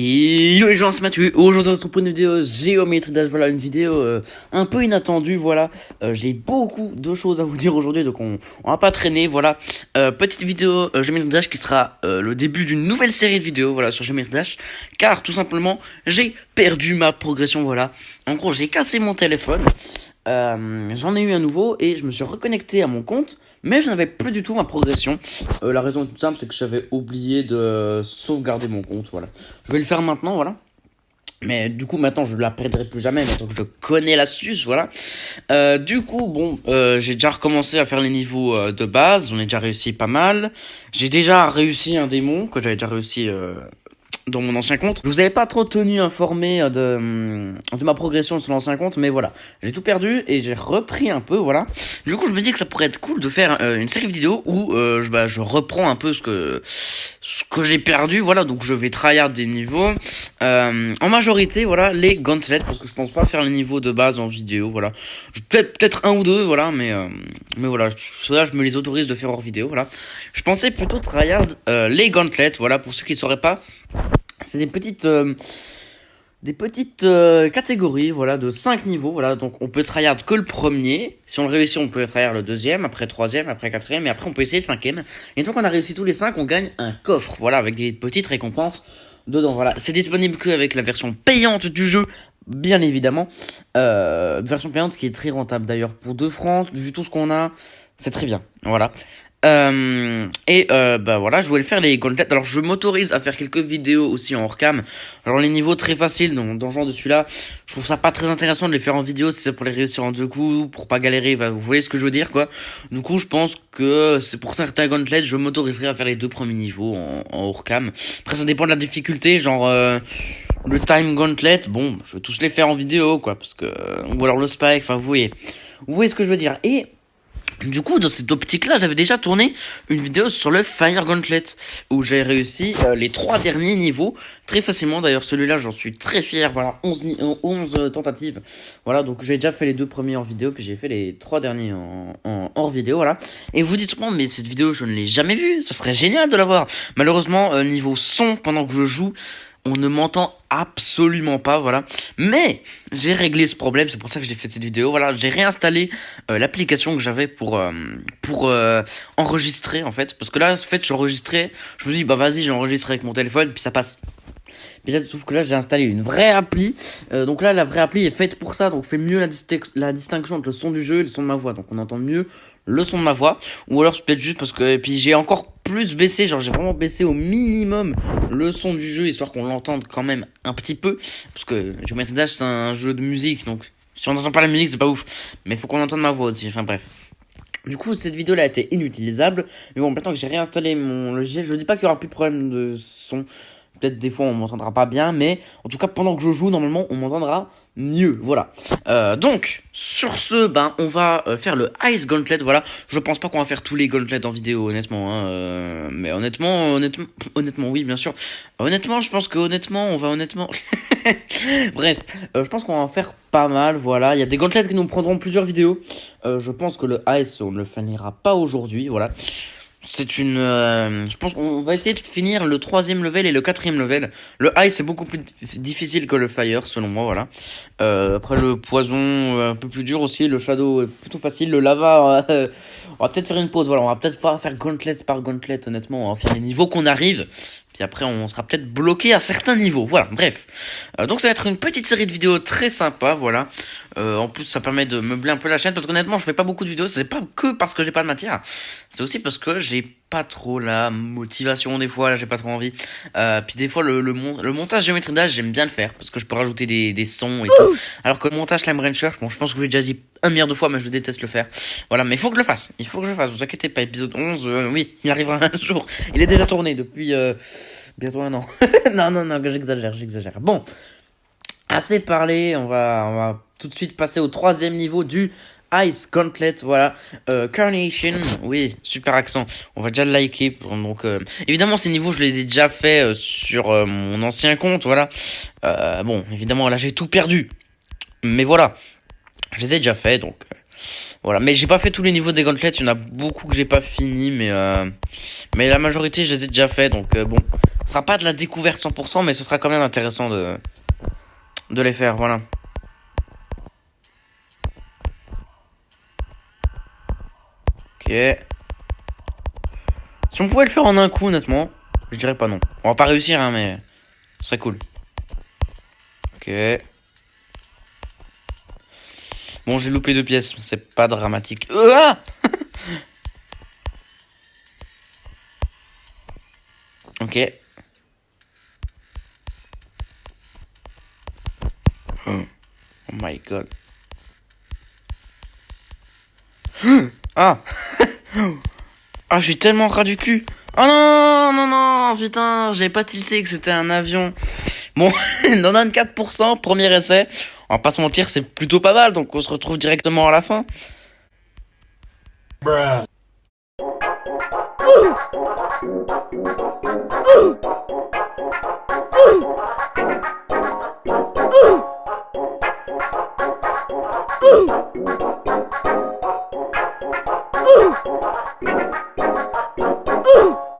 Et yo les gens, c'est Mathieu. Aujourd'hui on se retrouve pour une vidéo géométrie d'âge. Voilà, une vidéo un peu inattendue. Voilà, j'ai beaucoup de choses à vous dire aujourd'hui, donc on va pas traîner. Voilà, petite vidéo géométrie d'âge qui sera le début d'une nouvelle série de vidéos. Voilà, sur géométrie d'âge, car tout simplement j'ai perdu ma progression. Voilà, en gros j'ai cassé mon téléphone. J'en ai eu un nouveau et je me suis reconnecté à mon compte, mais je n'avais plus du tout ma progression. La raison est toute simple, c'est que j'avais oublié de sauvegarder mon compte. Voilà, je vais le faire maintenant. Voilà, mais du coup maintenant je la perdrai plus jamais maintenant que je connais l'astuce. Voilà, du coup bon, j'ai déjà recommencé à faire les niveaux de base. On est déjà réussi pas mal. J'ai déjà réussi un démon que j'avais déjà réussi dans mon ancien compte. Je vous avais pas trop tenu informé de ma progression sur l'ancien compte, mais voilà, j'ai tout perdu et j'ai repris un peu. Voilà, du coup je me dis que ça pourrait être cool de faire une série de vidéos où je reprends un peu ce que j'ai perdu. Voilà, donc je vais tryhard des niveaux en majorité. Voilà, les gauntlets, parce que je pense pas faire les niveaux de base en vidéo. Voilà, peut-être un ou deux. Voilà, mais voilà, cela je me les autorise de faire hors vidéo. Voilà, je pensais plutôt tryhard les gauntlets. Voilà, pour ceux qui sauraient pas, c'est des petites catégories, voilà, de 5 niveaux. Voilà, donc on peut tryhard que le premier. Si on le réussit, on peut tryhard le deuxième, après troisième, après quatrième, et après on peut essayer le cinquième. Et donc on a réussi tous les 5, on gagne un coffre, voilà, avec des petites récompenses dedans. Voilà, c'est disponible que avec la version payante du jeu, bien évidemment. Version payante qui est très rentable d'ailleurs, pour 2 francs, vu tout ce qu'on a, c'est très bien. Voilà. Bah voilà, je voulais faire les gauntlets. Alors je m'autorise à faire quelques vidéos aussi en hors-cam. Alors les niveaux très faciles dans le genre de celui-là, je trouve ça pas très intéressant de les faire en vidéo, si c'est pour les réussir en 2 coups, pour pas galérer. Bah, vous voyez ce que je veux dire, quoi. Du coup je pense que c'est pour certains gauntlets, je m'autoriserai à faire les 2 premiers niveaux en hors-cam. Après ça dépend de la difficulté, genre le time gauntlet, bon, je vais tous les faire en vidéo, quoi, parce que ou alors le spike, enfin vous voyez ce que je veux dire. Et du coup, dans cette optique-là, j'avais déjà tourné une vidéo sur le Fire Gauntlet, où j'ai réussi les 3 derniers niveaux, très facilement. D'ailleurs, celui-là, j'en suis très fier. Voilà, 11 tentatives. Voilà, donc j'ai déjà fait les 2 premiers en vidéo, puis j'ai fait les 3 derniers en hors vidéo, voilà. Et vous dites sûrement, mais cette vidéo, je ne l'ai jamais vue, ça serait génial de la voir. Malheureusement, niveau son, pendant que je joue, on ne m'entend absolument pas, voilà. Mais j'ai réglé ce problème, c'est pour ça que j'ai fait cette vidéo. Voilà, j'ai réinstallé l'application que j'avais pour enregistrer, en fait. Parce que là, en fait, j'enregistrais, je me dis, bah vas-y, j'ai enregistré avec mon téléphone, puis ça passe. Mais là, sauf que là, j'ai installé une vraie appli. Donc là, la vraie appli est faite pour ça. Donc, fait mieux la distinction entre le son du jeu et le son de ma voix. Donc, on entend mieux le son de ma voix. Ou alors, c'est peut-être juste parce que... Et puis, j'ai encore plus baissé. Genre, j'ai vraiment baissé au minimum le son du jeu, histoire qu'on l'entende quand même un petit peu. Parce que Geometry Dash, c'est un jeu de musique. Donc, si on n'entend pas la musique, c'est pas ouf. Mais il faut qu'on entende ma voix aussi. Enfin, bref. Du coup, cette vidéo-là a été inutilisable. Mais bon, maintenant que j'ai réinstallé mon logiciel, je dis pas qu'il y aura plus de problème de son. Peut-être des fois on m'entendra pas bien, mais en tout cas pendant que je joue, normalement on m'entendra mieux. Voilà. Donc sur ce, ben on va faire le Ice Gauntlet. Voilà. Je pense pas qu'on va faire tous les gauntlets en vidéo, honnêtement. Hein, mais honnêtement, oui, bien sûr. Honnêtement, je pense que on va honnêtement. Bref, je pense qu'on va en faire pas mal. Voilà. Il y a des gauntlets qui nous prendront plusieurs vidéos. Je pense que le Ice, on ne le finira pas aujourd'hui. Voilà. C'est une... je pense qu'on va essayer de finir le 3e level et le 4e level. Le ice c'est beaucoup plus difficile que le fire selon moi, voilà. Après le poison un peu plus dur aussi. Le shadow est plutôt facile. Le lava, on va peut-être faire une pause. Voilà, on va peut-être pas faire gauntlet par gauntlet, honnêtement. On va faire les niveaux qu'on arrive. Puis après on sera peut-être bloqué à certains niveaux. Voilà, bref. Donc ça va être une petite série de vidéos très sympa, voilà. En plus ça permet de meubler un peu la chaîne, parce qu'honnêtement je fais pas beaucoup de vidéos. C'est pas que parce que j'ai pas de matière, c'est aussi parce que j'ai pas trop la motivation des fois, là j'ai pas trop envie. Puis des fois le montage géométrie d'âge, j'aime bien le faire, parce que je peux rajouter des sons et tout. Alors que le montage Slime Rancher, bon je pense que je l'ai déjà dit un milliard de fois, mais je déteste le faire. Voilà, mais il faut que je le fasse, vous inquiétez pas. Épisode 11, oui, il arrivera un jour. Il est déjà tourné depuis bientôt un an. non, j'exagère. Bon, assez parlé, on va tout de suite passer au 3e niveau du Ice Gauntlet, voilà. Carnation, oui, super accent. On va déjà le liker. Donc, évidemment, ces niveaux, je les ai déjà fait sur mon ancien compte, voilà. Bon, évidemment, là, j'ai tout perdu. Mais voilà, je les ai déjà fait, donc... voilà, mais j'ai pas fait tous les niveaux des gauntlets, il y en a beaucoup que j'ai pas fini, mais la majorité je les ai déjà fait, donc bon, Ce sera pas de la découverte 100%, mais ce sera quand même intéressant de les faire, voilà. Ok. Si on pouvait le faire en un coup, honnêtement, je dirais pas non. On va pas réussir, hein, mais ce serait cool. Ok. Bon, j'ai loupé 2 pièces, c'est pas dramatique. Ah ok. Oh my god. Ah ah, je suis tellement ras du cul. Oh non, non, non, putain, j'avais pas tilté que c'était un avion. Bon, 94%, premier essai. On va pas se mentir, c'est plutôt pas mal, donc on se retrouve directement à la fin.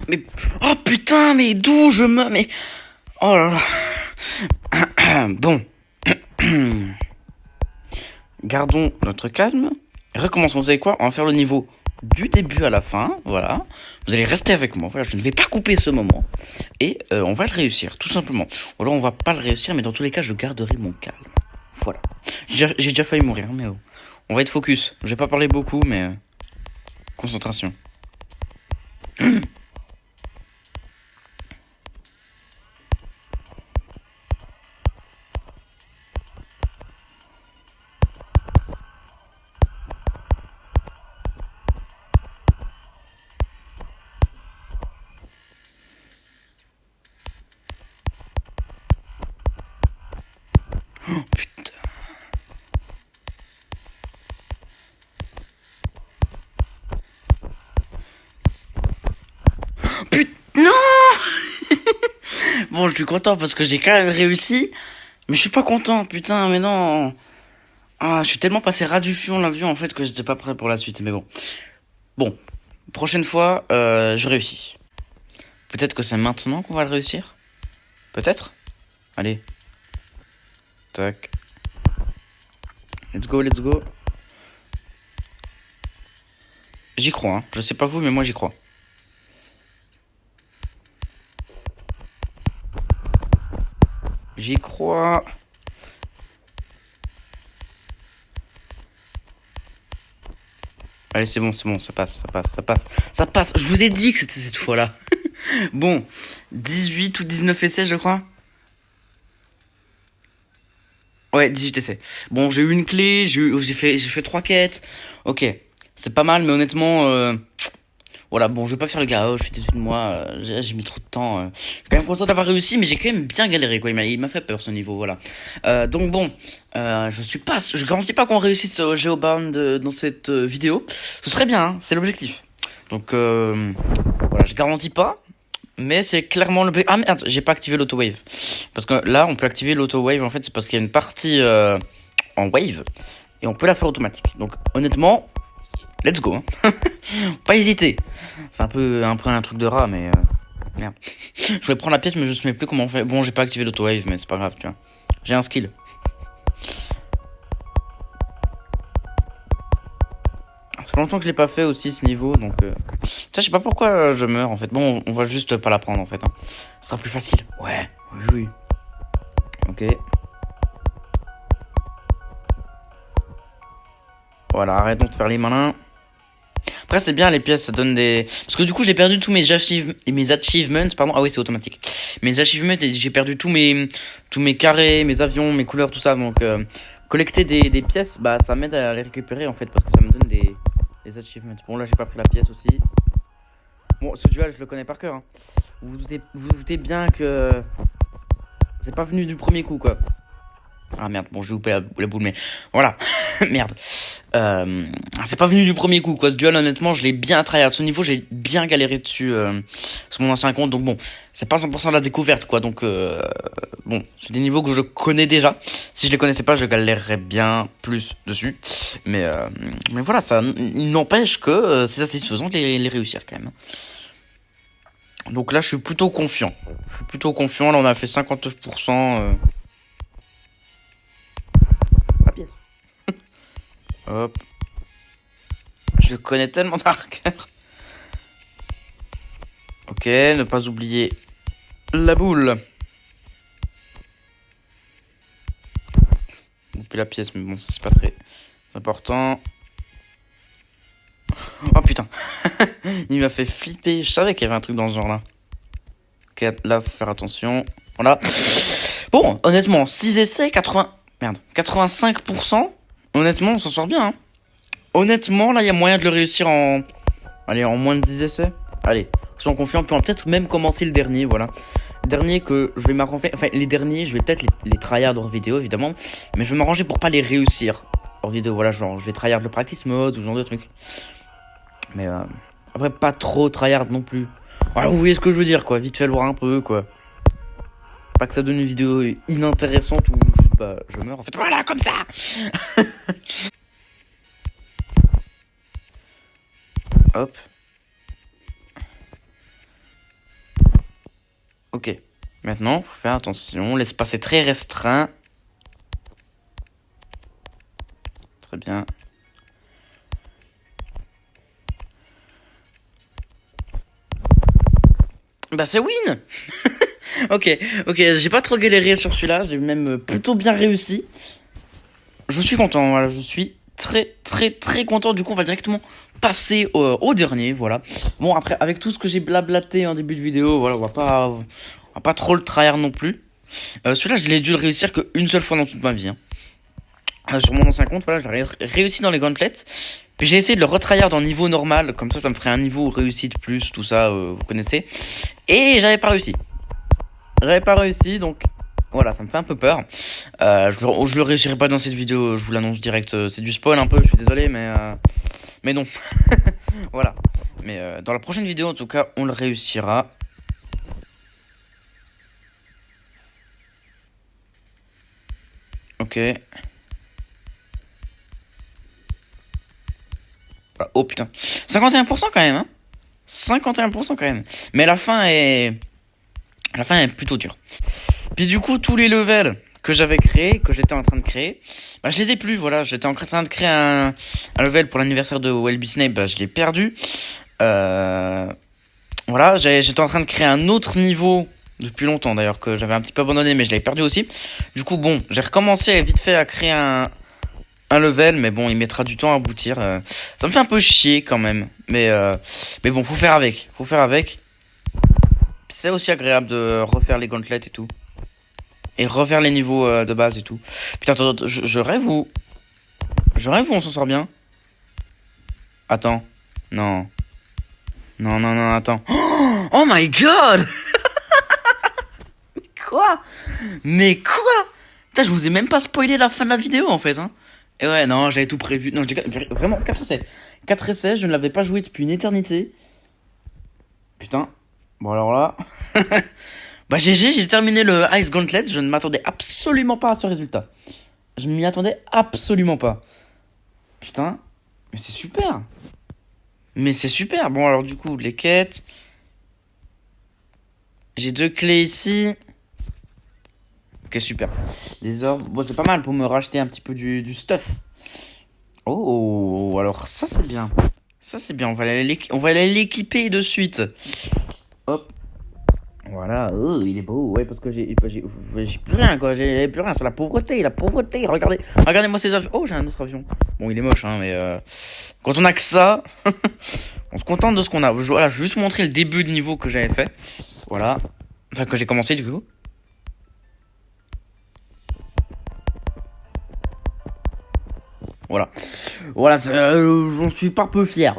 Mais, oh putain, mais d'où je me... Mais, oh là là. Bon. Gardons notre calme. Recommençons, vous savez quoi? On va faire le niveau du début à la fin, voilà. Vous allez rester avec moi, voilà, je ne vais pas couper ce moment. Et on va le réussir, tout simplement. Ou alors on va pas le réussir, mais dans tous les cas, je garderai mon calme. Voilà. J'ai déjà failli mourir, mais oh. On va être focus. Je vais pas parler beaucoup, mais... concentration. Oh, putain. Putain, non. Bon, je suis content parce que j'ai quand même réussi. Mais je suis pas content, putain, mais non. Ah, je suis tellement passé ras du fion l'avion en fait que j'étais pas prêt pour la suite, mais bon. Bon, prochaine fois, je réussis. Peut-être que c'est maintenant qu'on va le réussir. Peut-être. Allez. Tac. Let's go, let's go. J'y crois, hein. Je sais pas vous, mais moi j'y crois. J'y crois. Allez, c'est bon, ça passe, ça passe, ça passe. Ça passe. Je vous ai dit que c'était cette fois-là. Bon, 18 ou 19 essais, je crois. Ouais, 18 essais. Bon, j'ai eu une clé, j'ai fait 3 quêtes. Ok, c'est pas mal, mais honnêtement, voilà, bon, je vais pas faire le gars, oh, je suis déçu de moi, j'ai mis trop de temps. Je suis quand même content d'avoir réussi, mais j'ai quand même bien galéré, quoi. Il m'a fait peur ce niveau, voilà. Donc bon, je garantis pas qu'on réussisse au Geobound dans cette vidéo. Ce serait bien, hein, c'est l'objectif. Donc voilà, je garantis pas. Mais c'est clairement le... Ah merde, j'ai pas activé l'auto-wave. Parce que là, on peut activer l'auto-wave, en fait, c'est parce qu'il y a une partie en wave. Et on peut la faire automatique. Donc, honnêtement, let's go. Hein. Pas hésiter. C'est un peu un truc de rat, mais... merde. Je voulais prendre la pièce, mais je sais plus comment on fait. Bon, j'ai pas activé l'auto-wave, mais c'est pas grave, tu vois. J'ai un skill. Ça fait longtemps que je l'ai pas fait aussi ce niveau, donc ça je sais pas pourquoi je meurs en fait. Bon, on va juste pas la prendre en fait. Hein. Ce sera plus facile. Ouais, oui, oui. Ok. Voilà, arrêtons de faire les malins. Après c'est bien les pièces, ça donne des... Parce que du coup j'ai perdu tous mes achievements, pardon. Ah oui c'est automatique. Mes achievements, j'ai perdu tous mes carrés, mes avions, mes couleurs, tout ça. Donc collecter des pièces, bah ça m'aide à les récupérer en fait parce que ça me donne des achievements. Bon là j'ai pas pris la pièce aussi. Bon ce duel je le connais par cœur. Hein. Vous doutez bien que c'est pas venu du premier coup quoi. Ah merde, bon j'ai loupé la boule mais voilà. Merde. C'est pas venu du premier coup quoi. Ce duel honnêtement je l'ai bien tryhard. Ce niveau j'ai bien galéré dessus sur mon ancien compte. Donc bon, c'est pas 100% de la découverte quoi. Donc bon, c'est des niveaux que je connais déjà. Si je les connaissais pas, je galérerais bien plus dessus. Mais voilà, ça il n'empêche que c'est satisfaisant de les réussir quand même. Donc là, je suis plutôt confiant. Là, on a fait 59%. La pièce. Hop. Je le connais tellement par cœur. Ok, ne pas oublier la boule. Et puis la pièce, mais bon, ça, c'est pas très important. Oh putain. Il m'a fait flipper. Je savais qu'il y avait un truc dans ce genre-là. Ok, là, faut faire attention. Voilà. Bon, honnêtement, 6 essais, 80... Merde, 85%. Honnêtement, on s'en sort bien. Hein. Honnêtement, là, il y a moyen de le réussir en... Allez, en moins de 10 essais. Allez, soyons confiants. Puis on va peut-être même commencer le dernier, voilà. Le dernier que je vais m'arranger... Enfin, les derniers, je vais peut-être les tryhard hors vidéo, évidemment. Mais je vais m'arranger pour pas les réussir hors vidéo. Voilà, genre, je vais tryhard le practice mode ou ce genre de trucs. Mais après, pas trop tryhard non plus. Voilà, vous voyez ce que je veux dire, quoi. Vite fait le voir un peu, quoi. Pas que ça donne une vidéo inintéressante ou juste, bah, je meurs. En fait, voilà, comme ça. Hop. Ok. Maintenant, faut faire attention. L'espace est très restreint. Très bien. Bah c'est win. Ok, j'ai pas trop galéré sur celui-là, j'ai même plutôt bien réussi. Je suis content, voilà, je suis très content. Du coup, on va directement passer au dernier, voilà. Bon, après, avec tout ce que j'ai blablaté en début de vidéo, voilà, on va pas trop le tryhard non plus. Celui-là, je l'ai dû le réussir qu'une seule fois dans toute ma vie. Hein. Sur mon ancien compte, voilà, j'ai réussi dans les gauntlets. Puis j'ai essayé de le retryhard en niveau normal, comme ça me ferait un niveau réussite plus, tout ça, vous connaissez. Et j'avais pas réussi, donc voilà, ça me fait un peu peur. Je le réussirai pas dans cette vidéo, je vous l'annonce direct. C'est du spoil un peu, je suis désolé, mais non. Voilà. Mais dans la prochaine vidéo, en tout cas, on le réussira. Ok. Ah, oh putain. 51% quand même, hein. 51% quand même. Mais la fin est plutôt dure. Puis du coup, tous les levels que j'avais créés, que j'étais en train de créer, bah je les ai plus, voilà. J'étais en train de créer un level pour l'anniversaire de Welby Snape, bah je l'ai perdu. Voilà, j'étais en train de créer un autre niveau depuis longtemps d'ailleurs, que j'avais un petit peu abandonné, mais je l'avais perdu aussi. Du coup, bon, j'ai recommencé vite fait à créer un level, mais bon, il mettra du temps à aboutir. Ça me fait un peu chier quand même, mais bon, faut faire avec. C'est aussi agréable de refaire les gauntlets et tout. Et refaire les niveaux de base et tout. Putain, attends, je rêve ou... on s'en sort bien. Attends. Non. Non, attends. Oh my god. Quoi? Mais quoi? Putain, je vous ai même pas spoilé la fin de la vidéo en fait, hein. Et ouais, non, j'avais tout prévu. Non, vraiment, 4 essais. 4 essais, je ne l'avais pas joué depuis une éternité. Putain. Bon, alors là... Bah GG, j'ai terminé le Ice Gauntlet, je ne m'attendais absolument pas à ce résultat. Je m'y attendais absolument pas. Putain, mais c'est super. Bon alors du coup, les quêtes. J'ai 2 clés ici. Ok, super. Les orbes, bon c'est pas mal pour me racheter un petit peu du stuff. Oh, alors ça c'est bien. On va aller l'équiper de suite. Hop. Voilà, oh, il est beau, ouais, parce que j'ai plus rien, quoi, j'ai plus rien, c'est la pauvreté, regardez-moi ces avions, oh, j'ai un autre avion, bon, il est moche, hein, mais quand on a que ça, on se contente de ce qu'on a, voilà, je vais juste montrer le début de niveau que j'avais fait, voilà, enfin, que j'ai commencé, du coup. Voilà, j'en suis pas peu fier.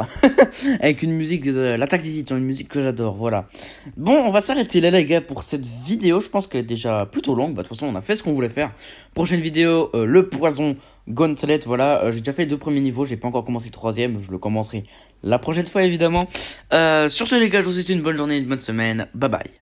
Avec une musique de l'Attaque des Titans, une musique que j'adore, voilà. Bon, on va s'arrêter là les gars pour cette vidéo, je pense qu'elle est déjà plutôt longue, bah de toute façon on a fait ce qu'on voulait faire. Prochaine vidéo, le poison Gauntlet, voilà, j'ai déjà fait les 2 premiers niveaux, j'ai pas encore commencé le 3ème, je le commencerai la prochaine fois évidemment. Sur ce les gars, je vous souhaite une bonne journée, une bonne semaine, bye bye.